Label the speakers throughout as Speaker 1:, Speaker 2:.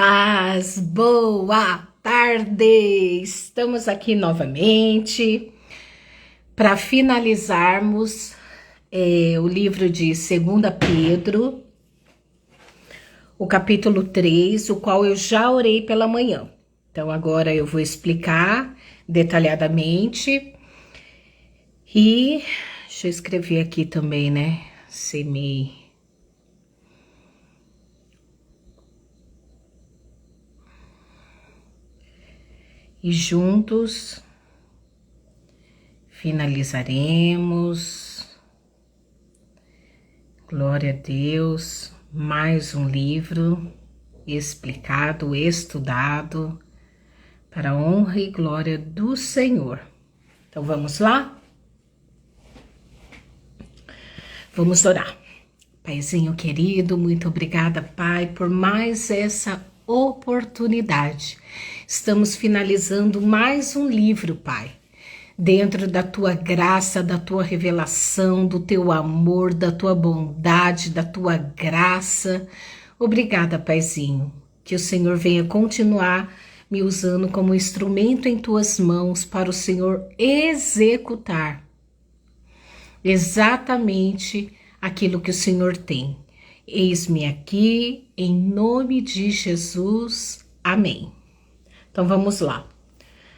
Speaker 1: Paz, boa tarde! Estamos aqui novamente para finalizarmos o livro de 2 Pedro, o capítulo 3, o qual eu já orei pela manhã. Então agora eu vou explicar detalhadamente e deixa eu escrever aqui também, né? Semei. E juntos finalizaremos. Glória a Deus, mais um livro explicado, estudado, para a honra e glória do Senhor. Então vamos lá? Vamos orar. Paizinho querido, muito obrigada, Pai, por mais essa oportunidade. Estamos finalizando mais um livro, Pai. Dentro da tua graça, da tua revelação, do teu amor, da tua bondade, da tua graça. Obrigada, Paizinho. Que o Senhor venha continuar me usando como instrumento em tuas mãos para o Senhor executar exatamente aquilo que o Senhor tem. Eis-me aqui, em nome de Jesus. Amém. Então vamos lá.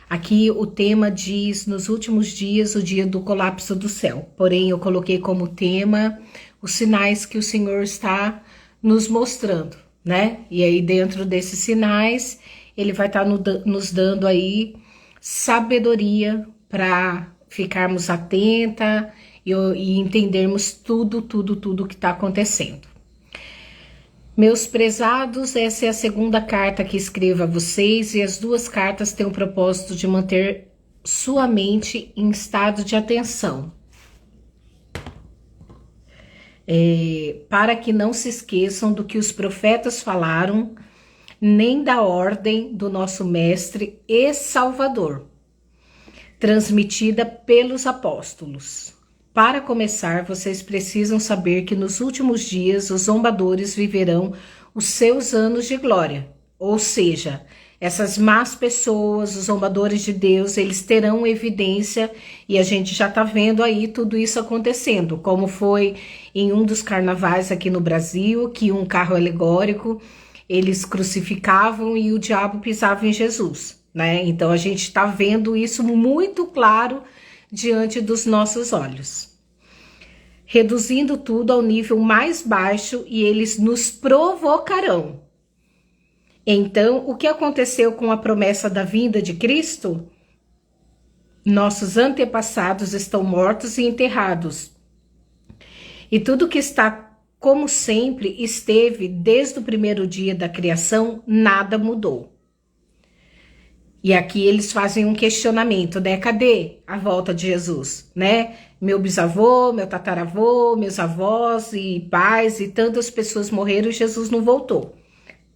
Speaker 1: Aqui o tema diz, nos últimos dias, o dia do colapso do céu. Porém, eu coloquei como tema os sinais que o Senhor está nos mostrando, né? E aí, dentro desses sinais, Ele vai estar nos dando aí sabedoria para ficarmos atenta e entendermos tudo que está acontecendo. Meus prezados, essa é a segunda carta que escrevo a vocês e as duas cartas têm o propósito de manter sua mente em estado de atenção. Para que não se esqueçam do que os profetas falaram, nem da ordem do nosso Mestre e Salvador, transmitida pelos apóstolos. Para começar, vocês precisam saber que nos últimos dias os zombadores viverão os seus anos de glória. Ou seja, essas más pessoas, os zombadores de Deus, eles terão evidência e a gente já está vendo aí tudo isso acontecendo, como foi em um dos carnavais aqui no Brasil, que um carro alegórico, eles crucificavam e o diabo pisava em Jesus, né? Então a gente está vendo isso muito claro diante dos nossos olhos. Reduzindo tudo ao nível mais baixo e eles nos provocarão. Então, o que aconteceu com a promessa da vinda de Cristo? Nossos antepassados estão mortos e enterrados. E tudo que está como sempre esteve desde o primeiro dia da criação, nada mudou. E aqui eles fazem um questionamento, né? Cadê a volta de Jesus, né? Meu bisavô, meu tataravô, meus avós e pais e tantas pessoas morreram e Jesus não voltou.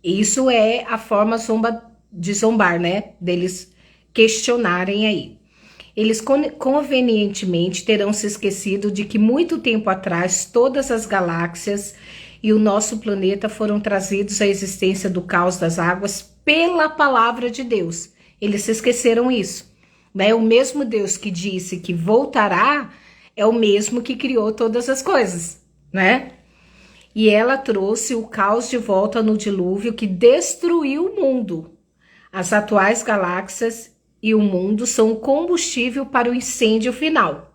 Speaker 1: Isso é a forma de zombar, né? Deles questionarem aí. Eles convenientemente terão se esquecido de que muito tempo atrás todas as galáxias e o nosso planeta foram trazidos à existência do caos das águas pela palavra de Deus. Eles se esqueceram isso, né? O mesmo Deus que disse que voltará é o mesmo que criou todas as coisas, né? E ela trouxe o caos de volta no dilúvio que destruiu o mundo. As atuais galáxias e o mundo são o combustível para o incêndio final.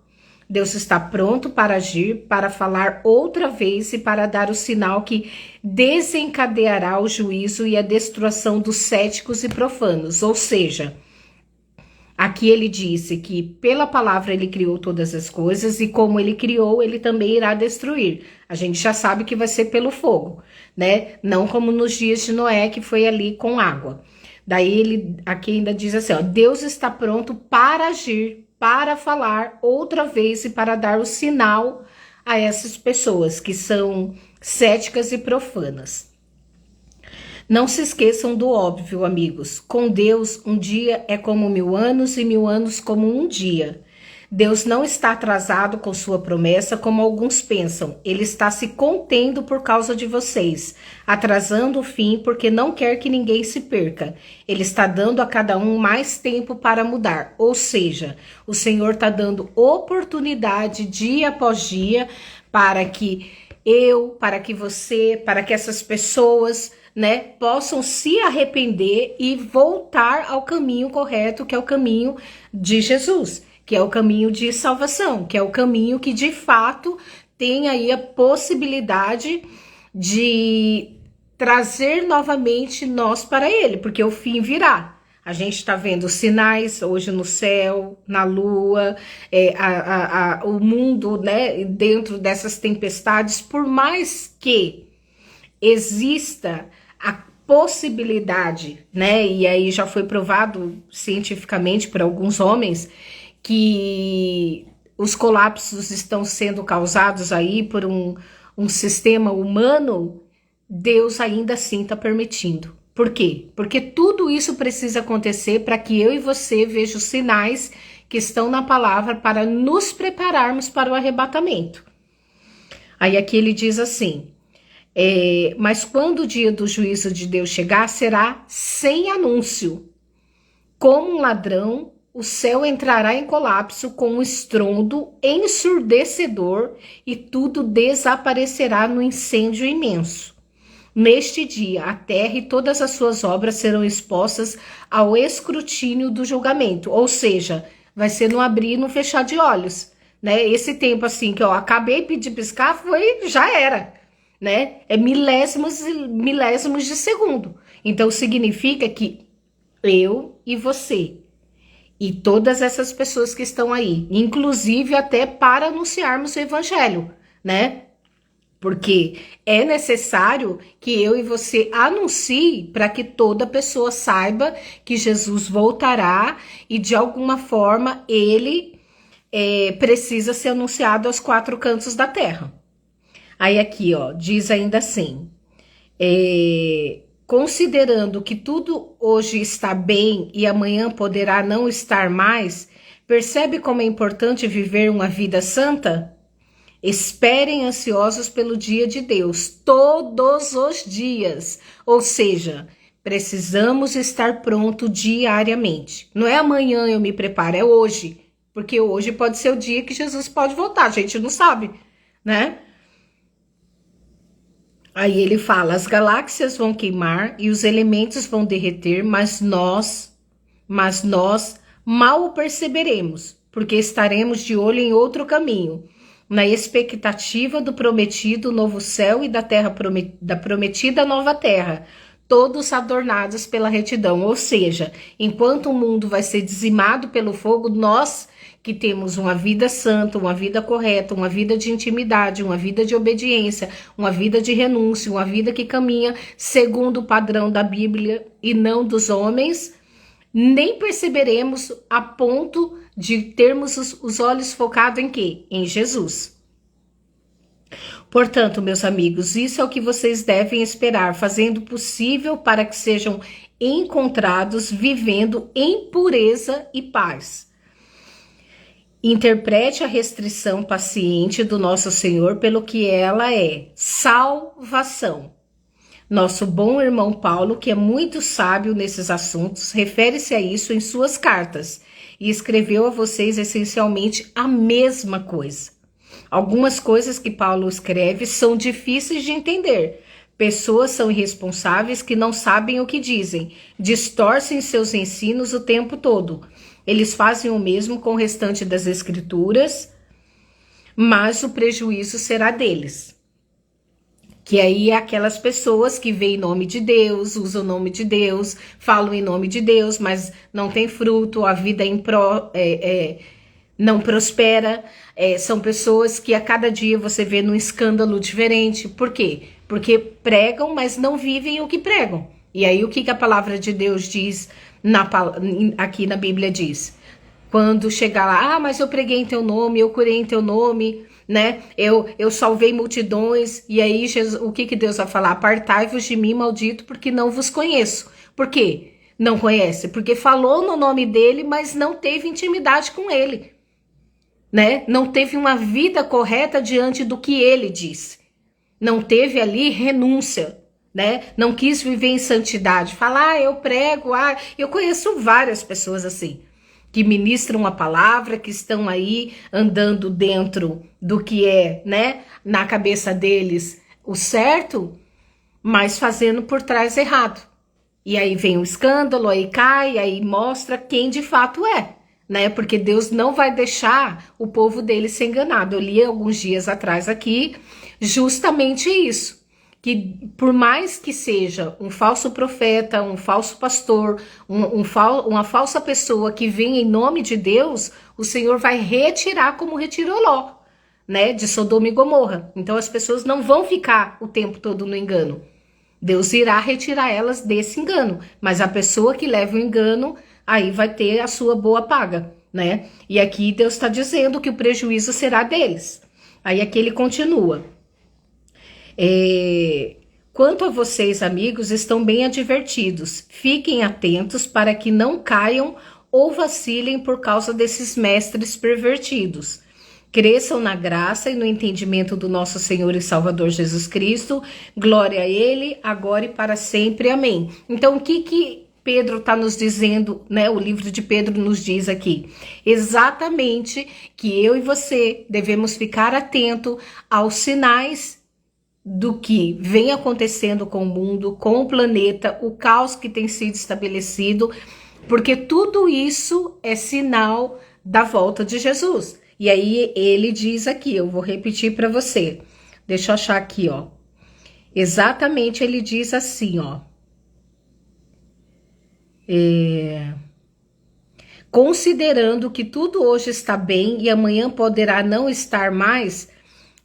Speaker 1: Deus está pronto para agir, para falar outra vez e para dar o sinal que desencadeará o juízo e a destruição dos céticos e profanos. Ou seja, aqui ele disse que pela palavra ele criou todas as coisas e como ele criou, ele também irá destruir. A gente já sabe que vai ser pelo fogo, né? Não como nos dias de Noé, que foi ali com água. Daí ele aqui ainda diz assim, ó, Deus está pronto para agir, para falar outra vez e para dar o sinal a essas pessoas que são céticas e profanas. Não se esqueçam do óbvio, amigos. Com Deus, um dia é como 1000 anos e 1000 anos como um dia. Deus não está atrasado com sua promessa, como alguns pensam. Ele está se contendo por causa de vocês, atrasando o fim porque não quer que ninguém se perca. Ele está dando a cada um mais tempo para mudar. Ou seja, o Senhor está dando oportunidade dia após dia para que para que você, para que essas pessoas, né, possam se arrepender e voltar ao caminho correto, que é o caminho de Jesus, que é o caminho de salvação, que é o caminho que de fato tem aí a possibilidade de trazer novamente nós para ele, porque o fim virá. A gente está vendo sinais hoje no céu, na lua, o mundo, né, dentro dessas tempestades, por mais que exista a possibilidade, né, e aí já foi provado cientificamente por alguns homens, que os colapsos estão sendo causados aí por um sistema humano, Deus ainda assim está permitindo. Por quê? Porque tudo isso precisa acontecer para que eu e você vejam os sinais que estão na palavra para nos prepararmos para o arrebatamento. Aí aqui ele diz assim, mas quando o dia do juízo de Deus chegar, será sem anúncio. Como um ladrão, o céu entrará em colapso com um estrondo ensurdecedor e tudo desaparecerá no incêndio imenso. Neste dia, a terra e todas as suas obras serão expostas ao escrutínio do julgamento, ou seja, vai ser no abrir e no fechar de olhos, né? Esse tempo assim que eu acabei de piscar já era, né? É milésimos de segundo. Então significa que eu e você e todas essas pessoas que estão aí, inclusive até para anunciarmos o evangelho, né? Porque é necessário que eu e você anuncie para que toda pessoa saiba que Jesus voltará e de alguma forma ele precisa ser anunciado aos quatro cantos da terra. Aí aqui, ó, diz ainda assim, considerando que tudo hoje está bem e amanhã poderá não estar mais, percebe como é importante viver uma vida santa? Esperem ansiosos pelo dia de Deus, todos os dias. Ou seja, precisamos estar pronto diariamente. Não é amanhã eu me preparo, é hoje. Porque hoje pode ser o dia que Jesus pode voltar, a gente não sabe, né? Aí ele fala, as galáxias vão queimar e os elementos vão derreter, mas nós mal o perceberemos, porque estaremos de olho em outro caminho, na expectativa do prometido novo céu e da prometida nova terra, todos adornados pela retidão. Ou seja, enquanto o mundo vai ser dizimado pelo fogo, nós que temos uma vida santa, uma vida correta, uma vida de intimidade, uma vida de obediência, uma vida de renúncia, uma vida que caminha segundo o padrão da Bíblia e não dos homens, nem perceberemos a ponto de termos os olhos focados em quê? Em Jesus. Portanto, meus amigos, isso é o que vocês devem esperar, fazendo o possível para que sejam encontrados vivendo em pureza e paz. Interprete a restrição paciente do nosso Senhor pelo que ela é: salvação. Nosso bom irmão Paulo, que é muito sábio nesses assuntos, refere-se a isso em suas cartas e escreveu a vocês essencialmente a mesma coisa. Algumas coisas que Paulo escreve são difíceis de entender. Pessoas são irresponsáveis que não sabem o que dizem, distorcem seus ensinos o tempo todo. Eles fazem o mesmo com o restante das escrituras, mas o prejuízo será deles. Que aí é aquelas pessoas que veem em nome de Deus, usam o nome de Deus, falam em nome de Deus, mas não tem fruto, a vida não prospera. São pessoas que a cada dia você vê num escândalo diferente. Por quê? Porque pregam, mas não vivem o que pregam. E aí o que a palavra de Deus diz aqui na Bíblia diz? Quando chegar lá, mas eu preguei em teu nome, eu curei em teu nome, né? Eu salvei multidões. E aí Jesus, o que Deus vai falar? Apartai-vos de mim, maldito, porque não vos conheço. Por quê? Não conhece? Porque falou no nome dele, mas não teve intimidade com ele. né? Não teve uma vida correta diante do que ele disse. Não teve ali renúncia, né? Não quis viver em santidade. Falar, eu prego, eu conheço várias pessoas assim, que ministram a palavra, que estão aí andando dentro do que é, né, na cabeça deles o certo, mas fazendo por trás errado. E aí vem o escândalo, aí cai, aí mostra quem de fato é, né? Porque Deus não vai deixar o povo dele ser enganado. Eu li alguns dias atrás aqui justamente isso, que por mais que seja um falso profeta, um falso pastor, uma falsa pessoa que vem em nome de Deus, o Senhor vai retirar como retirou Ló, né, de Sodoma e Gomorra. Então as pessoas não vão ficar o tempo todo no engano. Deus irá retirar elas desse engano, mas a pessoa que leva o engano, aí vai ter a sua boa paga, né? E aqui Deus está dizendo que o prejuízo será deles. Aí aqui ele continua. Quanto a vocês, amigos, estão bem advertidos. Fiquem atentos para que não caiam ou vacilem por causa desses mestres pervertidos. Cresçam na graça e no entendimento do nosso Senhor e Salvador Jesus Cristo. Glória a Ele, agora e para sempre. Amém. Então, o que Pedro está nos dizendo, né? O livro de Pedro nos diz aqui. Exatamente que eu e você devemos ficar atento aos sinais do que vem acontecendo com o mundo, com o planeta, o caos que tem sido estabelecido, porque tudo isso é sinal da volta de Jesus. E aí ele diz aqui, eu vou repetir para você. Deixa eu achar aqui, ó. Exatamente, ele diz assim, ó. Considerando que tudo hoje está bem e amanhã poderá não estar mais,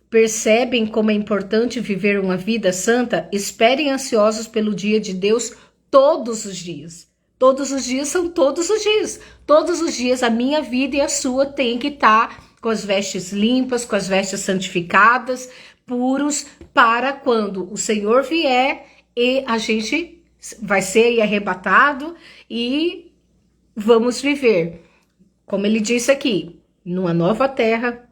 Speaker 1: percebem como é importante viver uma vida santa? Esperem ansiosos pelo dia de Deus todos os dias. Todos os dias são todos os dias. Todos os dias a minha vida e a sua tem que estar com as vestes limpas, com as vestes santificadas, puros, para quando o Senhor vier e a gente vai ser arrebatado e vamos viver, como ele disse aqui, numa nova terra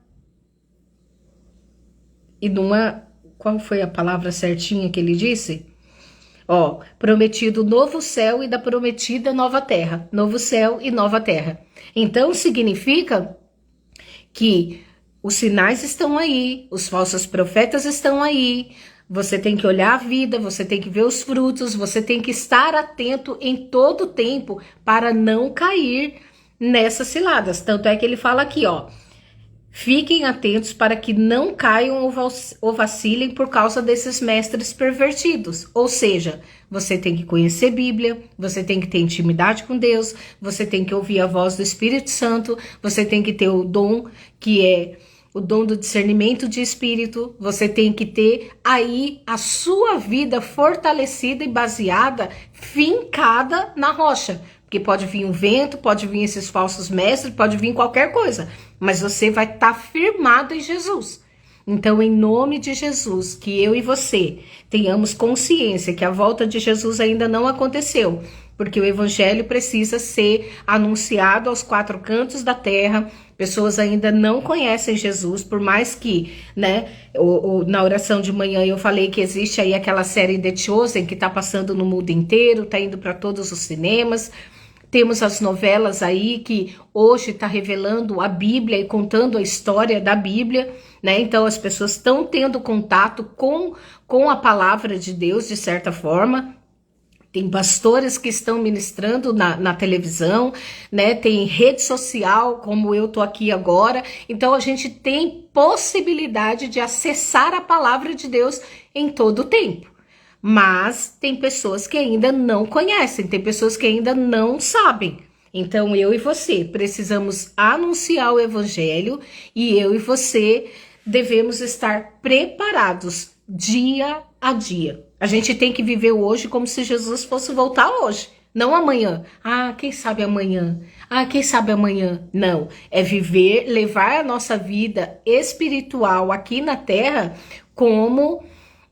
Speaker 1: e numa... Qual foi a palavra certinha que ele disse? Ó, prometido novo céu e da prometida nova terra. Novo céu e nova terra. Então significa que os sinais estão aí, os falsos profetas estão aí, você tem que olhar a vida, você tem que ver os frutos, você tem que estar atento em todo o tempo para não cair nessas ciladas. Tanto é que ele fala aqui, ó, fiquem atentos para que não caiam ou vacilem por causa desses mestres pervertidos. Ou seja, você tem que conhecer Bíblia, você tem que ter intimidade com Deus, você tem que ouvir a voz do Espírito Santo, você tem que ter o dom, que é o dom do discernimento de espírito, você tem que ter aí a sua vida fortalecida e baseada, fincada na rocha. Porque pode vir um vento, pode vir esses falsos mestres, pode vir qualquer coisa, mas você vai estar firmado em Jesus. Então, em nome de Jesus, que eu e você tenhamos consciência que a volta de Jesus ainda não aconteceu, porque o evangelho precisa ser anunciado aos quatro cantos da terra. Pessoas ainda não conhecem Jesus, por mais que, né, na oração de manhã eu falei que existe aí aquela série The Chosen que tá passando no mundo inteiro, tá indo para todos os cinemas. Temos as novelas aí que hoje está revelando a Bíblia e contando a história da Bíblia, né? Então as pessoas estão tendo contato com a palavra de Deus de certa forma. Tem pastores que estão ministrando na televisão, né? Tem rede social, como eu tô aqui agora. Então a gente tem possibilidade de acessar a palavra de Deus em todo o tempo. Mas tem pessoas que ainda não conhecem, tem pessoas que ainda não sabem. Então eu e você precisamos anunciar o evangelho e eu e você devemos estar preparados dia a dia. A gente tem que viver hoje como se Jesus fosse voltar hoje, não amanhã. Quem sabe amanhã? Quem sabe amanhã? Não, é viver, levar a nossa vida espiritual aqui na terra como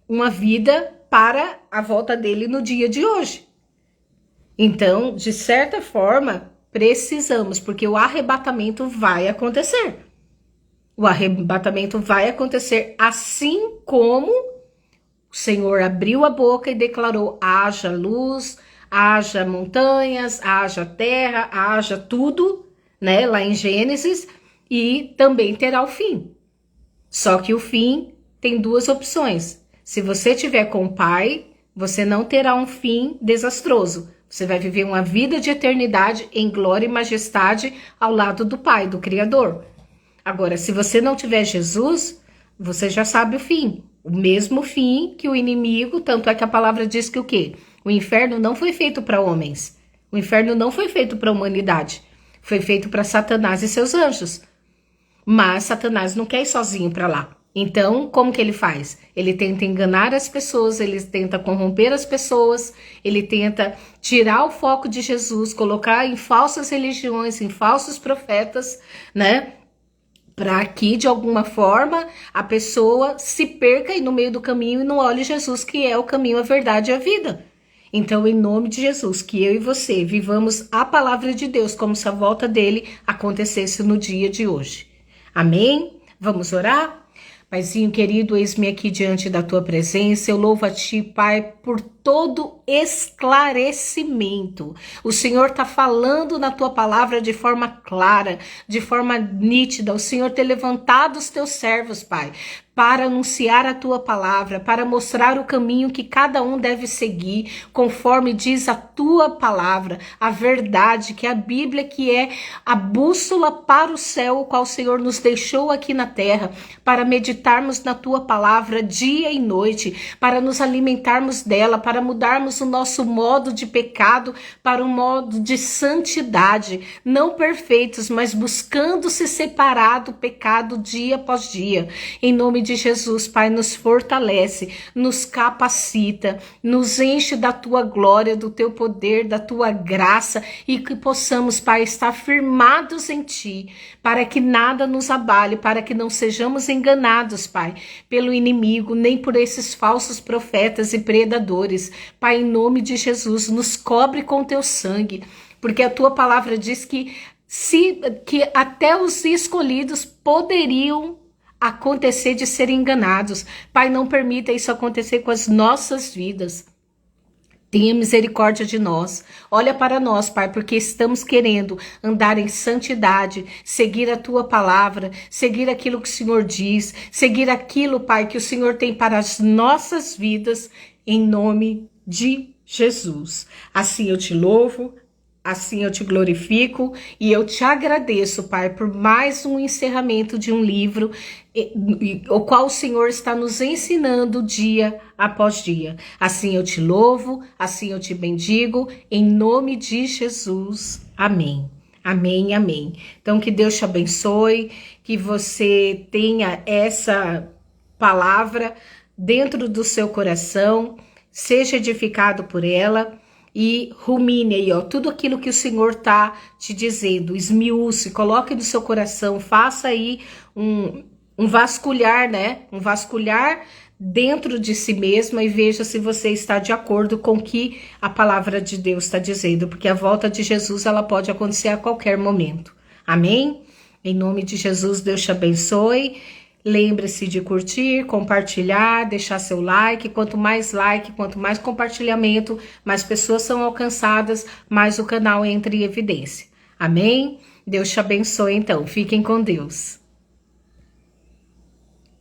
Speaker 1: uma vida para a volta dele no dia de hoje. Então, de certa forma, precisamos, porque o arrebatamento vai acontecer. O arrebatamento vai acontecer assim como o Senhor abriu a boca e declarou: haja luz, haja montanhas, haja terra, haja tudo, né? Lá em Gênesis, e também terá o fim. Só que o fim tem duas opções. Se você tiver com o Pai, você não terá um fim desastroso. Você vai viver uma vida de eternidade em glória e majestade ao lado do Pai, do Criador. Agora, se você não tiver Jesus, você já sabe o fim. O mesmo fim que o inimigo, tanto é que a palavra diz que o quê? O inferno não foi feito para homens. O inferno não foi feito para a humanidade. Foi feito para Satanás e seus anjos. Mas Satanás não quer ir sozinho para lá. Então, como que ele faz? Ele tenta enganar as pessoas, ele tenta corromper as pessoas, ele tenta tirar o foco de Jesus, colocar em falsas religiões, em falsos profetas, né? Para que, de alguma forma, a pessoa se perca aí no meio do caminho e não olhe Jesus, que é o caminho, a verdade e a vida. Então, em nome de Jesus, que eu e você vivamos a palavra de Deus como se a volta dele acontecesse no dia de hoje. Amém? Vamos orar? Paizinho querido, eis-me aqui diante da tua presença. Eu louvo a ti, Pai, por todo esclarecimento. O Senhor está falando na tua palavra de forma clara, de forma nítida. O Senhor tem levantado os teus servos, Pai, para anunciar a tua palavra, para mostrar o caminho que cada um deve seguir, conforme diz a tua palavra, a verdade, que é a Bíblia, que é a bússola para o céu, o qual o Senhor nos deixou aqui na terra, para meditarmos na tua palavra dia e noite, para nos alimentarmos dela, para mudarmos o nosso modo de pecado para um modo de santidade, não perfeitos, mas buscando se separar do pecado dia após dia. Em nome de Jesus, Pai, nos fortalece, nos capacita, nos enche da tua glória, do teu poder, da tua graça, e que possamos, Pai, estar firmados em ti, para que nada nos abale, para que não sejamos enganados, Pai, pelo inimigo, nem por esses falsos profetas e predadores. Pai, em nome de Jesus, nos cobre com teu sangue, porque a tua palavra diz que até os escolhidos poderiam acontecer de serem enganados. Pai, não permita isso acontecer com as nossas vidas. Tenha misericórdia de nós. Olha para nós, Pai, porque estamos querendo andar em santidade, seguir a tua palavra, seguir aquilo que o Senhor diz, seguir aquilo, Pai, que o Senhor tem para as nossas vidas, em nome de Jesus. Assim eu te louvo, assim eu te glorifico e eu te agradeço, Pai, por mais um encerramento de um livro, o qual o Senhor está nos ensinando dia após dia. Assim eu te louvo, assim eu te bendigo, em nome de Jesus. Amém. Amém, amém. Então que Deus te abençoe, que você tenha essa palavra dentro do seu coração, seja edificado por ela e rumine aí, ó, tudo aquilo que o Senhor tá te dizendo, esmiúce, coloque no seu coração, faça aí um vasculhar, né? Um vasculhar dentro de si mesma e veja se você está de acordo com o que a palavra de Deus está dizendo, porque a volta de Jesus, ela pode acontecer a qualquer momento. Amém? Em nome de Jesus, Deus te abençoe. Lembre-se de curtir, compartilhar, deixar seu like. Quanto mais compartilhamento, mais pessoas são alcançadas, mais o canal entra em evidência. Amém? Deus te abençoe então. Fiquem com Deus.